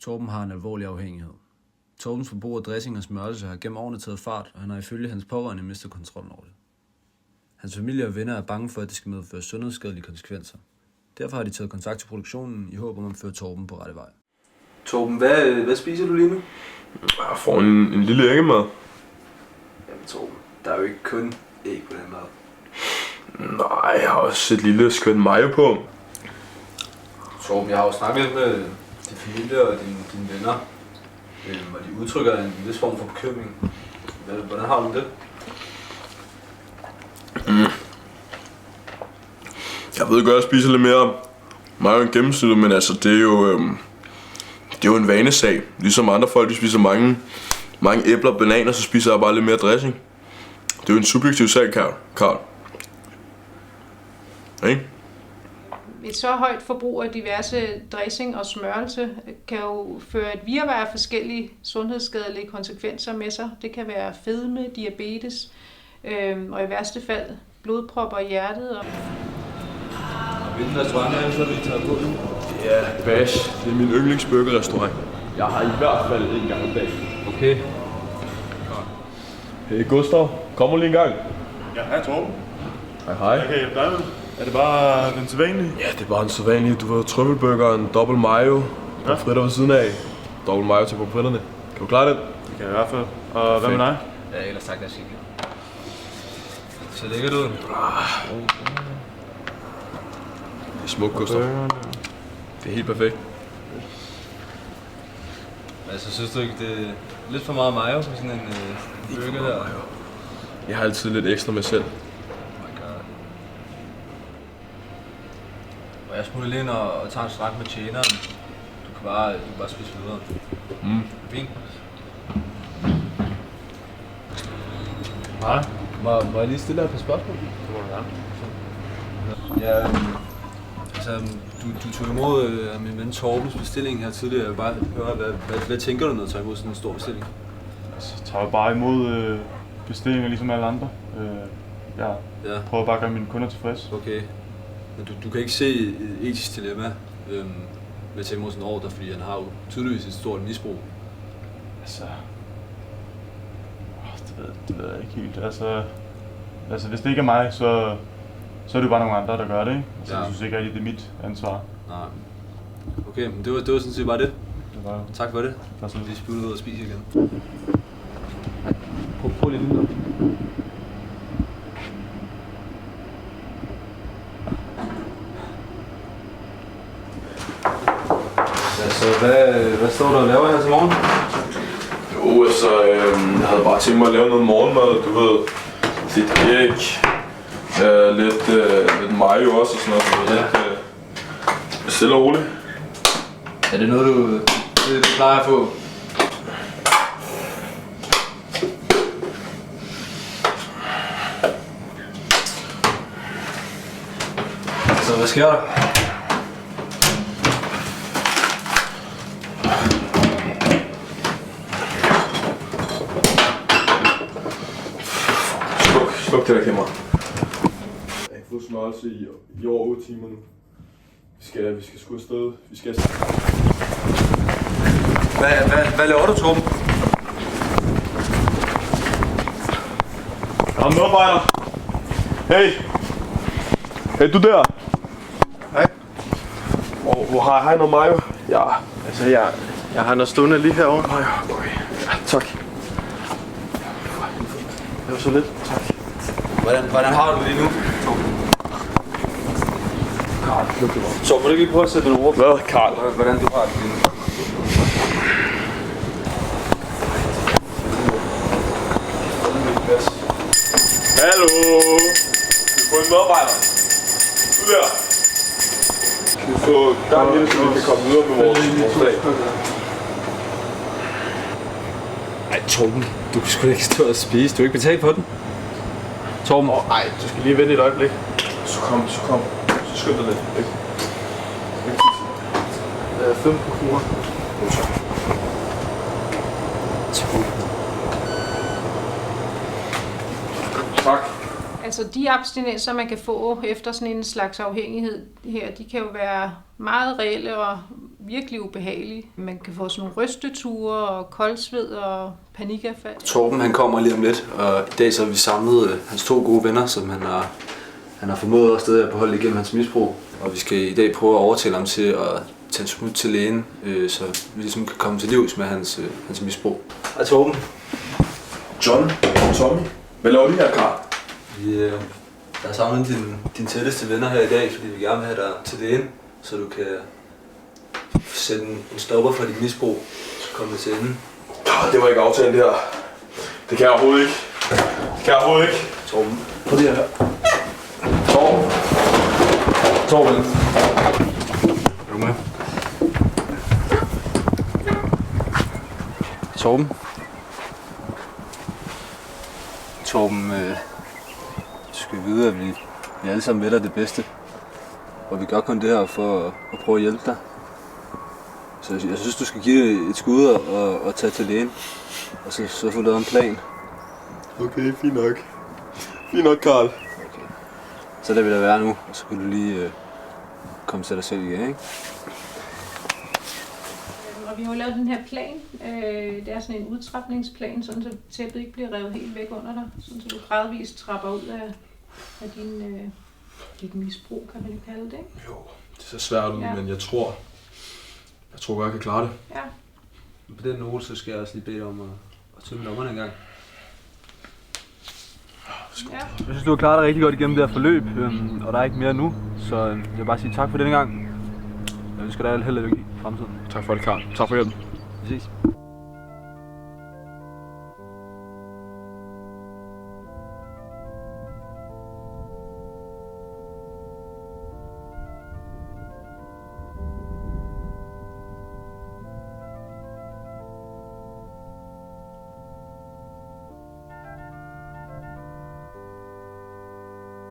Torben har en alvorlig afhængighed. Torbens forbrug af dressing og smørelse har gennem årene taget fart, og han har ifølge hans pårørende mistet kontrollen over det. Hans familie og venner er bange for, at det skal medføre sundhedsskadelige konsekvenser. Derfor har de taget kontakt til produktionen i håb om at føre Torben på rette vej. Torben, hvad spiser du lige nu? Jeg får en lille æggemad. Jamen Torben, der er jo ikke kun æg på den mad. Nej, jeg har også et lille skvæt mayo på. Torben, jeg har jo snakket med din familie og dine venner, og de udtrykker en vis form for bekymring. Hvordan har du det? Jeg ved godt, at jeg spiser lidt mere mayo end gennemsnittet, men altså, det er jo en vanesag. Ligesom andre folk, de spiser mange æbler og bananer, så spiser jeg bare lidt mere dressing. Det er jo en subjektiv sag, Karl. Ikke? Et så højt forbrug af diverse dressing og smørelse kan jo føre et virvar af forskellige sundhedsskadelige konsekvenser med sig. Det kan være fedme, diabetes og i værste fald blodpropper i hjertet. Hvilken restaurant er det så, vi tager på nu? Det er Bash. Det er min yndlingsburgerrestaurant. Jeg har i hvert fald en gang om dagen. Okay. Hey Gustav, kommer lige en gang? Ja, hej Torben. Hej. Jeg kan hjælpe dig med. Er det bare den sædvanlige? Ja, det er bare en sædvanlig. Du ved, trøffelburgeren, dobbelt mayo, pomfritter ved siden af. Dobbelt mayo til pomfritterne. Kan du klare det? Det kan jeg i hvert fald. Og hvad med dig? Ja, ellers tak, der skal så lækkert ud. Det er smukt, Gustav. Det er helt perfekt. Altså, synes du ikke, det er lidt for meget mayo på sådan en burger der? Jeg har altid lidt ekstra med selv. Og jeg smutter lige ind og tager en snak med tjeneren. Du kan bare spise videre. Fint. Hej. Må jeg lige stille dig et par spørgsmål? Det må du gerne. Ja, altså, du tog imod min ven Torbens bestilling her tidligere. Jeg vil bare høre, hvad tænker du, når du tager imod sådan en stor bestilling? Så tager jeg bare imod bestillinger ligesom alle andre. Jeg prøver bare at gøre mine kunder tilfreds. Okay. Men du kan ikke se et etisk dilemma med at tage imod sådan en ordre, fordi han har jo tydeligvis et stort misbrug. Altså... Det ved jeg ikke helt. Altså hvis det ikke er mig, så er det jo bare nogle andre, der gør det, ikke? Altså, jeg synes ikke rigtig, det er mit ansvar. Nej. Okay, men det var sådan set bare det. Tak for det. Så vi spiller ud og spiser igen. Prøv lige den. Altså, hvad står der og laver her til morgen? Jo, altså, jeg havde bare tænkt mig at lave noget morgenmad, du ved. Lidt æg, lidt mayo også og sådan noget. Ja. Lidt stille og roligt. Er det noget, du plejer at få? Så hvad sker der? Sluk det der kamera. Jeg har ikke fået smørelse i over 8 timer nu. Vi skal sgu afsted. Vi skal afsted. Hvad laver du, Torben? Der er en medarbejder. Hey du der. Hej. Hvor har jeg noget mayo? Ja. Altså jeg har noget stående lige herovre. Okay. Ja, tak. Det var så lidt. Tak. Hvordan har du det lige nu? Så må du ikke prøve at sætte nogle ord på? Hvad, Karl? Hvordan du har det lige nu? Hallo? Vi får en medarbejder. Du der. Vi får gang i det, så vi kan komme videre med vores dag. Ej, Torben, du kan sgu ikke stå og spise. Du har ikke betalt for den. Torben? Nej, du skal lige vente et øjeblik. Så kom. Så skynd dig lidt. Ikke? 15 kroner. Tak. Altså de abstinenser, man kan få efter sådan en slags afhængighed her, de kan jo være meget reelle og virkelig ubehagelig. Man kan få sådan nogle rysteture og koldsved og panikafald. Torben han kommer lige om lidt, og i dag så har vi samlet hans 2 gode venner, som han har formået at stadig at beholde igennem hans misbrug. Og vi skal i dag prøve at overtale ham til at tage en smut til lægen, så vi ligesom kan komme til livs med hans misbrug. Hej Torben. John, Tommy, hvad laver de her, Karl? Vi har samlet dine tætteste venner her i dag, fordi vi gerne vil have dig til lægen, så du kan sætte en stopper for dit misbrug, så kommer det til enden. Det var ikke aftalt det her. Det kan jeg overhovedet ikke. Torben. Prøv lige at høre. Torben. Er du med? Torben. Torben, du skal vide, at vi alle sammen vil dig det bedste. Og vi gør kun det her for at prøve at hjælpe dig. Så jeg synes, du skal give det et skud og tage til lægen. Og så få lavet en plan. Okay, fint nok. Fint nok, Karl. Okay. Så lader vi da være nu, og så kan du lige komme til dig selv igen, ikke? Og vi har jo lavet den her plan. Det er sådan en udtrapningsplan, sådan så tæppet ikke bliver revet helt væk under dig. Sådan så du gradvist trapper ud af dit misbrug, kan man jo kalde det, ikke? Jo, det ser svært ud, men jeg tror godt, jeg kan klare det. Ja. På den note, så skal jeg også lige bede dig om at tømme lommerne en gang. Ja. Jeg synes, du har klaret dig rigtig godt igennem det her forløb, og der er ikke mere nu. Så jeg vil bare sige tak for denne gang. Jeg ønsker dig alt held og lykke i fremtiden. Tak for det, Karl. Tak for hjælpen. Vi ses.